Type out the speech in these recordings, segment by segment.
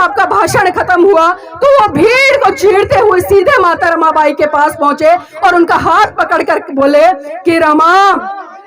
साहब का भाषण खत्म हुआ तो वो भीड़ को चीरते हुए सीधे माता रमाबाई के पास पहुंचे और उनका हाथ पकड़कर बोले कि रमा,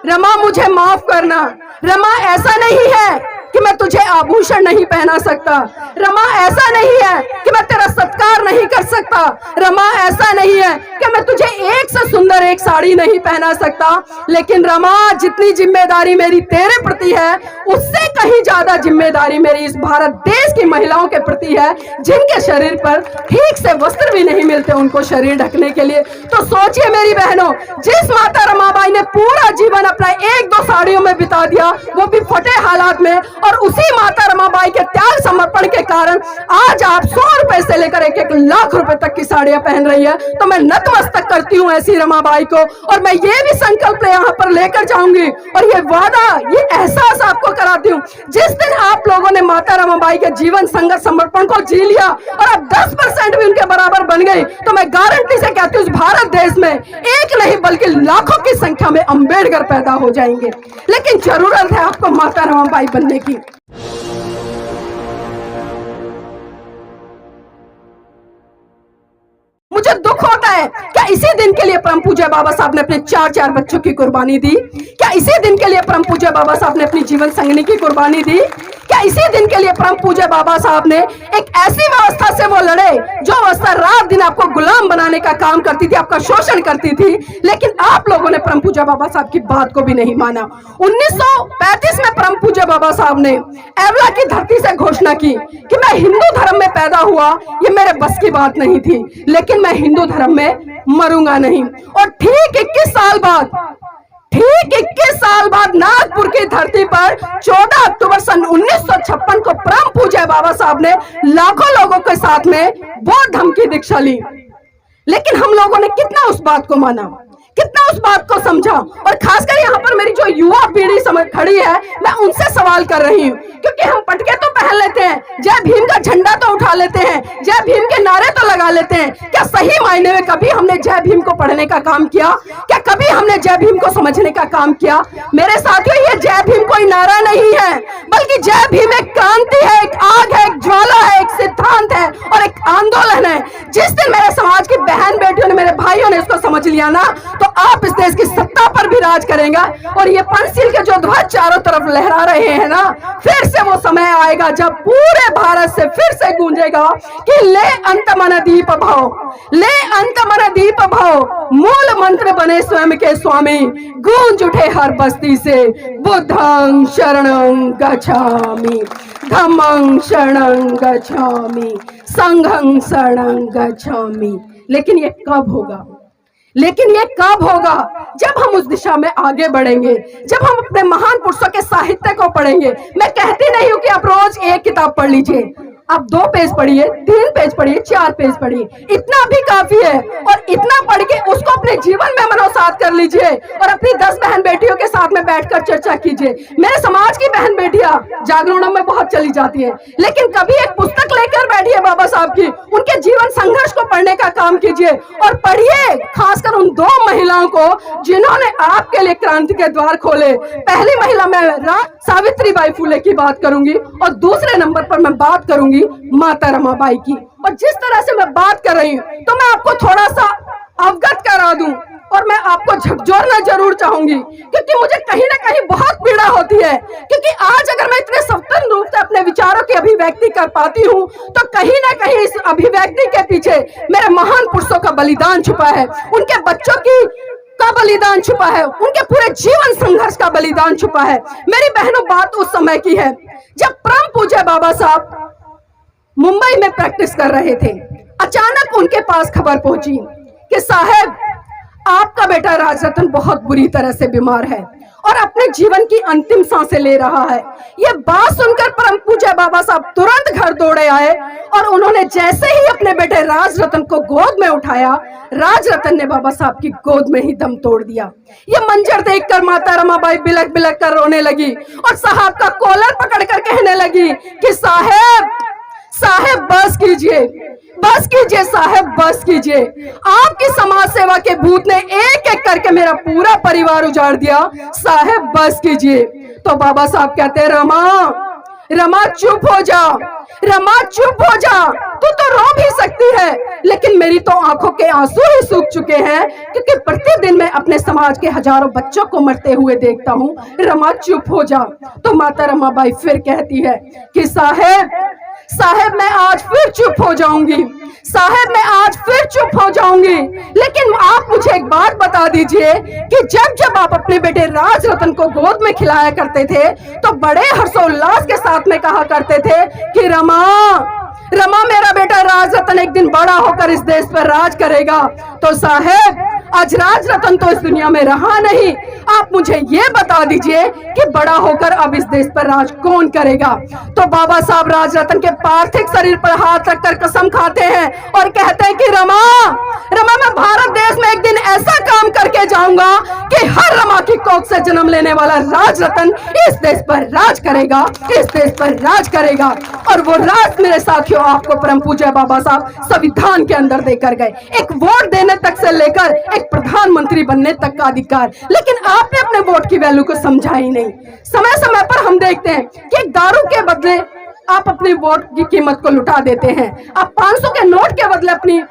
रमा मुझे माफ करना। रमा, ऐसा नहीं है कि मैं तुझे आभूषण नहीं पहना सकता। रमा, ऐसा नहीं है कि मैं तेरा सत्कार नहीं कर सकता। रमा, ऐसा नहीं है कि मैं तुझे एक से सुंदर एक साड़ी नहीं पहना सकता। लेकिन रमा, जितनी जिम्मेदारी मेरी तेरे प्रति है उससे कहीं ज्यादा जिम्मेदारी मेरी इस भारत देश की महिलाओं के प्रति है, जिनके शरीर पर ठीक से वस्त्र भी नहीं मिलते उनको शरीर ढकने के लिए। तो सोचिए मेरी बहनों, जिस माता रमाबाई ने पूरा जीवन अपना एक दो साड़ियों में बिता दिया, वो भी फटे हालात में, और उसी माता रमाबाई के त्याग समर्पण के कारण आज आप 100 रुपए से लेकर 1-1 लाख रुपए तक की साड़ियां पहन रही है। तो मैं नतमस्तक करती हूँ ऐसी रमाबाई को, और मैं ये भी संकल्प यहाँ पर लेकर जाऊंगी और ये वादा, ये एहसास आपको कराती हूँ, जिस दिन आप लोगों ने माता रमाबाई के जीवन संघर्ष समर्पण को जी लिया और आप 10% भी उनके बराबर बन गई, तो मैं गारंटी से कहती हूँ इस भारत देश में एक नहीं बल्कि लाखों की संख्या में अंबेडकर पैदा हो जाएंगे। लेकिन जरूरत है आपको माता रमाबाई बनने की। मुझे दुख होता है, क्या इसी दिन के लिए परम पूज्य बाबा साहब ने अपने 4 बच्चों की कुर्बानी दी? क्या इसी दिन के लिए परम पूज्य बाबा साहब ने अपनी जीवन संगिनी की कुर्बानी दी? क्या इसी दिन के लिए परम पूज्य बाबा साहब ने एक ऐसी व्यवस्था से वो लड़े जो व्यवस्था रात दिन आपको गुलाम बनाने का काम करती थी, आपका शोषण करती थी, लेकिन आप लोगों ने परम पूज्य बाबा साहब की बात को भी नहीं माना। 1935 में परम पूज्य बाबा साहब ने एवला की धरती से घोषणा की कि मैं हिंदू धर्म में पैदा हुआ, ये मेरे बस की बात नहीं थी, लेकिन मैं हिंदू धर्म में मरूंगा नहीं। और ठीक 21 साल बाद नागपुर की धरती पर 14 अक्टूबर सन 1956 को परम पूज्य बाबा साहब ने लाखों लोगों के साथ में बौद्ध धर्म की दीक्षा ली। लेकिन हम लोगों ने कितना उस बात को माना, कितना उस बात को समझा? और खासकर यहाँ पर मेरी जो युवा पीढ़ी समझ खड़ी है, मैं उनसे सवाल कर रही हूँ, क्योंकि हम पटके तो पहन लेते हैं, जय भीम का झंडा तो उठा लेते हैं, जय भीम के नारे तो लगा लेते हैं। क्या सही मायने में कभी हमने जय भीम को पढ़ने का काम किया? क्या कभी हमने जय भीम को समझने का काम किया? मेरे साथियों, ये जय भीम कोई नारा नहीं है, बल्कि जय भीम एक क्रांति है, एक आग है, एक ज्वाला है, एक सिद्धांत है और एक आंदोलन है। जिस दिन मेरे समाज की बहन बेटियों ने, मेरे भाइयों ने इसको समझ लिया ना, तो आप इस देश की सत्ता पर भी राज करेंगे। और ये पंचशील के जो ध्वज चारों तरफ लहरा रहे हैं ना, फिर से वो समय आएगा जब पूरे भारत से फिर से गूंजेगा कि ले अंत मन दीप भाव, ले अंत मन दीप भाव, मूल मंत्र बने स्वयं के स्वामी, गूंज उठे हर बस्ती से बुद्धं शरणं गच्छामि, धम्मं शरणं गच्छामि, संघं शरणं गच्छामि। लेकिन ये कब होगा? लेकिन ये कब होगा? जब हम उस दिशा में आगे बढ़ेंगे, जब हम अपने महान पुरुषों के साहित्य को पढ़ेंगे। मैं कहती नहीं हूं कि आप रोज एक किताब पढ़ लीजिए, आप 2 पेज पढ़िए, 3 पेज पढ़िए, 4 पेज पढ़िए, इतना भी काफी है। और इतना पढ़ के उसको अपने जीवन में मनोसात कर लीजिए और अपनी 10 बहन बेटियों के साथ में बैठकर चर्चा कीजिए। मेरे समाज की बहन बेटियां जागरणों में बहुत चली जाती है, लेकिन कभी एक पुस्तक लेकर बैठिए बाबा साहब की, उनके जीवन संघर्ष को पढ़ने का काम कीजिए और पढ़िए खासकर उन 2 महिलाओं को जिन्होंने आपके लिए क्रांति के द्वार खोले। पहली महिला मैं सावित्री बाई फुले की बात करूंगी और दूसरे नंबर पर मैं बात करूंगी माता रमाबाई की। और जिस तरह से मैं बात कर रही हूं, तो मैं आपको थोड़ा सा अवगत करा दूं और मैं आपको झकझोरना जरूर चाहूंगी, क्योंकि मुझे कहीं ना कहीं बहुत पीड़ा होती है। क्योंकि आज अगर मैं इतने स्वतंत्र रूप से अपने विचारों की अभिव्यक्ति कर पाती हूँ, तो कहीं ना कहीं इस अभिव्यक्ति के पीछे मेरे महान पुरुषों का बलिदान छुपा है, उनके बच्चों का बलिदान छुपा है, उनके पूरे जीवन संघर्ष का बलिदान छुपा है। मेरी बहनों, बात उस समय की है जब परम पूज्य बाबा साहब मुंबई में प्रैक्टिस कर रहे थे। अचानक उनके पास खबर पहुंची कि साहब, आपका बेटा राजरतन बहुत बुरी तरह से बीमार है और अपने जीवन की अंतिम सांसें ले रहा है। यह बात सुनकर परम पूज्य बाबा साहब तुरंत घर दौड़े आए और उन्होंने जैसे ही अपने बेटे राजरतन को गोद में उठाया, राजरतन ने बाबा साहब की गोद में ही दम तोड़ दिया। यह मंजर देखकर माता रमाबाई बिलक बिलक कर रोने लगी और साहब का कॉलर पकड़कर कहने लगी कि साहब, साहब बस कीजिए, बस कीजिए साहब, बस कीजिए। आपकी समाज सेवा के भूत ने एक एक करके मेरा पूरा परिवार उजाड़ दिया, साहब बस कीजिए। तो बाबा साहब कहते, रमा, रमा चुप हो जा, रमा चुप हो जा। तू तो रो भी सकती है, लेकिन मेरी तो आंखों के आंसू ही सूख चुके हैं, क्योंकि प्रतिदिन मैं अपने समाज के हजारों बच्चों को मरते हुए देखता हूँ। रमा चुप हो जा। तो माता रमाबाई फिर कहती है कि साहेब मैं आज फिर चुप हो जाऊंगी, साहेब मैं आज फिर चुप हो जाऊंगी। लेकिन आप मुझे एक बात बता दीजिए कि जब आप अपने बेटे राज रतन को गोद में खिलाया करते थे तो बड़े हर्षोल्लास के साथ में कहा करते थे कि रमा मेरा बेटा राज रतन एक दिन बड़ा होकर इस देश पर राज करेगा। तो साहेब आज राज रतन तो इस दुनिया में रहा नहीं, आप मुझे ये बता दीजिए कि बड़ा होकर अब इस देश पर राज कौन करेगा। तो बाबा साहब राज रतन के पार्थिव शरीर पर हाथ रखकर कसम खाते हैं और कहते हैं कि रमा मैं भारत देश में एक दिन ऐसा काम करके जाऊंगा कि हर रमा की कोख से जन्म लेने वाला राज रतन इस देश पर राज करेगा, इस देश पर राज करेगा। और वो राज मेरे साथियों आपको परम पूज्य बाबा साहब संविधान के अंदर देकर गए, एक वोट देने तक से लेकर एक प्रधानमंत्री बनने तक का अधिकार। लेकिन आपने अपने वोट की वैल्यू को समझा ही नहीं। समय समय पर हम देखते हैं कि दारू के बदले आप अपने वोट की कीमत को लुटा देते हैं, आप 500 के नोट के बदले अपनी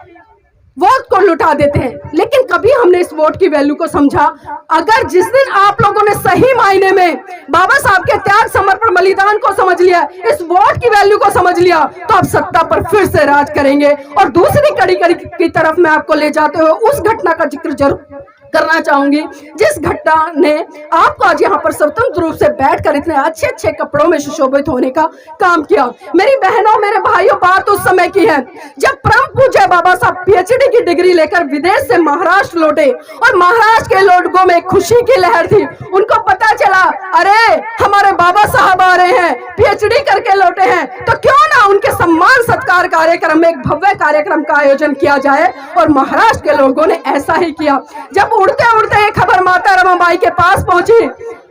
वोट को लुटा देते हैं। लेकिन कभी हमने इस वोट की वैल्यू को समझा? अगर जिस दिन आप लोगों ने सही मायने में बाबा साहब के त्याग समर्पण बलिदान को समझ लिया, इस वोट की वैल्यू को समझ लिया, तो आप सत्ता पर फिर से राज करेंगे। और दूसरी कड़ी की तरफ मैं आपको ले जाते हुए उस घटना का जिक्र जरूर करना चाहूंगी जिस घटना ने आपको आज यहाँ पर स्वतंत्र रूप से बैठकर इतने अच्छे अच्छे कपड़ों में सुशोभित होने का काम किया। मेरी बहनों मेरे भाइयों, बात उस समय की है जब परम पूज्य बाबा साहब पीएचडी की डिग्री लेकर विदेश से महाराष्ट्र लौटे और महाराष्ट्र के लोगों में खुशी की लहर थी। उनको पता चला अरे हमारे बाबा साहब आ रहे हैं, पीएचडी करके लौटे हैं, तो क्यों ना उनके सम्मान सत्कार कार्यक्रम में एक भव्य कार्यक्रम का आयोजन किया जाए। और महाराष्ट्र के लोगों ने ऐसा ही किया। जब उड़ते उड़ते ये खबर माता रमाबाई के पास पहुंची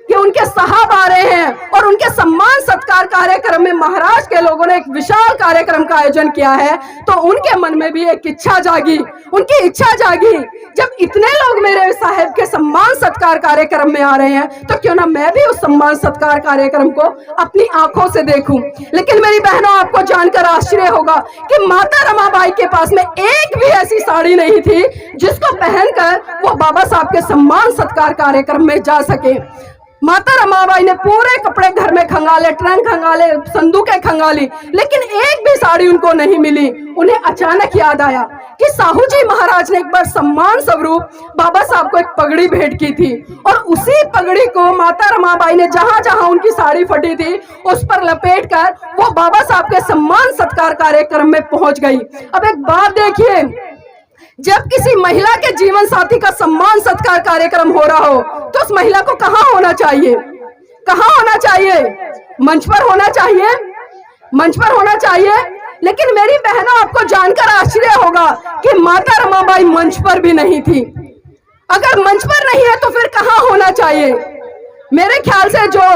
कि उनके साहब आ रहे हैं और उनके सम्मान सत्कार कार्यक्रम में महाराष्ट्र के लोगों ने एक विशाल कार्यक्रम का आयोजन किया है, तो उनके मन में भी एक इच्छा जागी, उनकी इच्छा जागी जब इतने लोग मेरे साहब के सम्मान सत्कार कार्यक्रम में आ रहे हैं तो क्यों ना मैं भी उस सम्मान सत्कार कार्यक्रम को अपनी आंखों से देखूं। लेकिन मेरी बहनों, आपको जानकर आश्चर्य होगा कि माता रमाबाई के पास में एक भी ऐसी साड़ी नहीं थी जिसको पहनकर वो बाबा साहब के सम्मान सत्कार कार्यक्रम में जा सके। माता रमाबाई ने पूरे कपड़े घर में खंगाले, ट्रंक खंगाले, संदूकें खंगाली, लेकिन एक भी साड़ी उनको नहीं मिली। उन्हें अचानक याद आया कि साहू जी महाराज ने एक बार सम्मान स्वरूप बाबा साहब को एक पगड़ी भेंट की थी और उसी पगड़ी को माता रमाबाई ने जहां जहां उनकी साड़ी फटी थी उस पर लपेट कर वो बाबा साहब के सम्मान सत्कार कार्यक्रम में पहुंच गई। अब एक बात देखिए, जब किसी महिला के जीवन साथी का सम्मान सत्कार कार्यक्रम हो रहा हो तो उस महिला को कहाँ होना चाहिए? कहाँ होना चाहिए? मंच पर होना चाहिए, मंच पर होना चाहिए। लेकिन मेरी बहनों, आपको जानकर आश्चर्य होगा कि माता रमाबाई मंच पर भी नहीं थी। अगर मंच पर नहीं है तो फिर कहाँ होना चाहिए? मेरे ख्याल से जो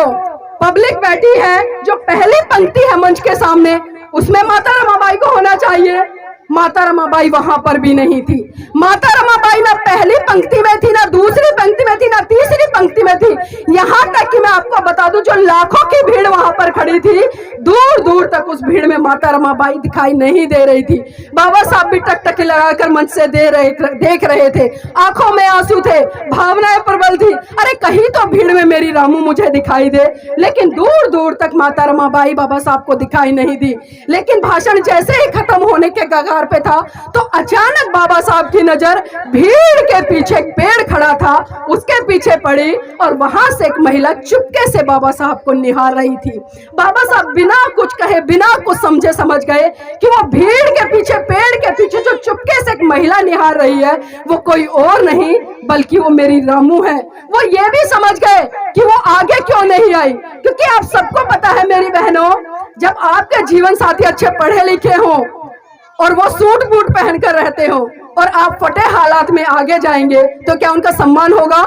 पब्लिक बैठी है, जो पहली पंक्ति है मंच के सामने, उसमें माता रमाबाई को होना चाहिए। माता रमाबाई वहां पर भी नहीं थी। माता रमाबाई ना पहली पंक्ति में थी, ना दूसरी पंक्ति में थी, ना तीसरी पंक्ति में थी। यहाँ तक कि मैं आपको बता दूं, जो लाखों की भीड़ वहां पर खड़ी थी, दूर दूर तक उस भीड़ में माता रमाबाई दिखाई नहीं दे रही थी। बाबा साहब भी टकटकी लगाकर मंच से देख रहे थे, आंखों में आंसू थे, भावनाएं प्रबल थी। अरे कहीं तो भीड़ में मेरी रामू मुझे दिखाई दे, लेकिन दूर दूर तक माता रमाबाई बाबा साहब को दिखाई नहीं दी। लेकिन भाषण जैसे ही खत्म होने के कगार पे था तो अचानक बाबा साहब की नजर भीड़ के पीछे एक पेड़ खड़ा था उसके पीछे पड़ी और वहां से एक महिला चुपके से बाबा साहब को निहार रही थी। बाबा साहब बिना कुछ कहे, बिना कुछ समझे समझ गए कि वो भीड़ के पीछे, पेड़ के पीछे जो चुपके से एक महिला निहार रही है वो कोई और नहीं बल्कि वो मेरी रामू है। वो ये भी समझ गए कि वो आगे क्यों नहीं आई, क्योंकि आप सबको पता है मेरी बहनों, जब आपके जीवन साथी अच्छे पढ़े लिखे हों और वो सूट बूट पहनकर रहते हो और आप फटे हालात में आगे जाएंगे तो क्या उनका सम्मान होगा?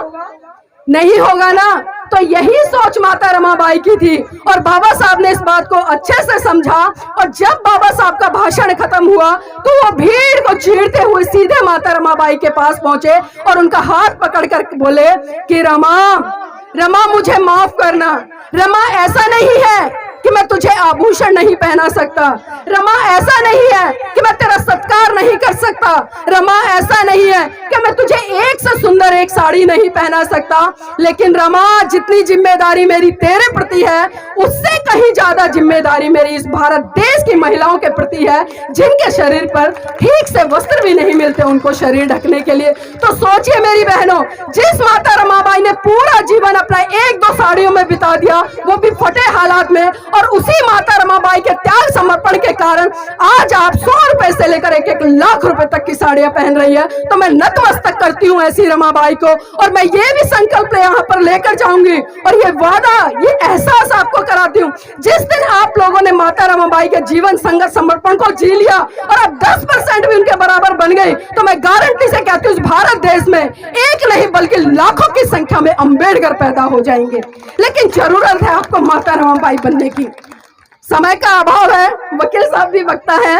नहीं होगा ना। तो यही सोच माता रमाबाई की थी और बाबा साहब ने इस बात को अच्छे से समझा। और जब बाबा साहब का भाषण खत्म हुआ तो वो भीड़ को चीरते हुए सीधे माता रमाबाई के पास पहुंचे और उनका हाथ पकड़कर बोले कि रमा मुझे माफ करना। रमा, ऐसा नहीं है कि मैं तुझे आभूषण नहीं पहना सकता। रमा ऐसा नहीं है कि मैं तेरा सत्कार नहीं कर सकता। रमा ऐसा नहीं है कि मैं तुझे एक से सुंदर एक साड़ी नहीं पहना सकता। लेकिन रमा, जितनी जिम्मेदारी मेरी तेरे प्रति है, उससे कहीं ज्यादा जिम्मेदारी मेरी इस भारत देश की महिलाओं के प्रति है, जिनके शरीर पर ठीक से वस्त्र भी नहीं मिलते उनको शरीर ढकने के लिए। तो सोचिए मेरी बहनों, जिस माता रमाबाई ने पूरा जीवन अपना 1-2 साड़ियों में बिता दिया, वो भी फटे हालात में, और उसी माता रमाबाई के त्याग समर्पण के कारण आज आप 100 रुपए से लेकर 1-1 लाख रुपए तक की साड़ियां पहन रही है। तो मैं नतमस्तक करती हूँ ऐसी रमाबाई को, और मैं ये भी संकल्प यहाँ पर लेकर जाऊंगी और ये वादा, ये एहसास आपको कराती हूँ, जिस दिन आप लोगों ने माता रमाबाई के जीवन संघर्ष समर्पण को जी लिया और अब 10% भी उनके बराबर बन गई, तो मैं गारंटी से कहती हूँ भारत देश में एक नहीं बल्कि लाखों की संख्या में अंबेडकर पैदा हो जाएंगे। लेकिन जरूरत है आपको माता रमाबाई बनने की। समय का अभाव है, वकील साहब भी वक्ता है।